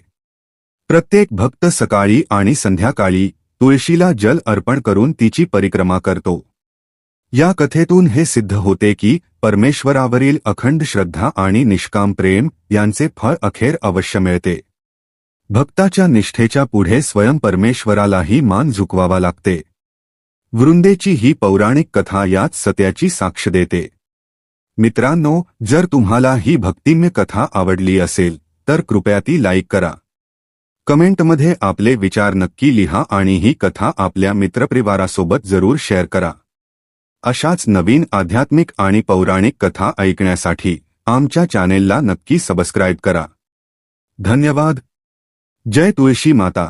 A: प्रत्येक भक्त सकाळी आणि संध्याकाळी तुळशीला जल अर्पण करून तिची परिक्रमा करतो. या कथेतून हे सिद्ध होते की परमेश्वरावरील अखंड श्रद्धा आणि निष्काम प्रेम यांचे फळ अखेर अवश्य मिळते. भक्ताच्या निष्ठेच्या पुढे स्वयं परमेश्वरालाही मान झुकवावा लागते. वृंदेची ही पौराणिक कथा याच सत्याची साक्ष देते. मित्रांनो, जर तुम्हाला ही भक्तिमय कथा आवडली असेल तर कृपया ती लाईक करा. कमेंटमध्ये आपले विचार नक्की लिहा आणि ही कथा आपल्या मित्रपरिवारासोबत जरूर शेअर करा. अशाच नवीन आध्यात्मिक आणि पौराणिक कथा ऐकण्यासाठी आमच्या चॅनेलला नक्की सबस्क्राईब करा. धन्यवाद. जय तुळशी माता.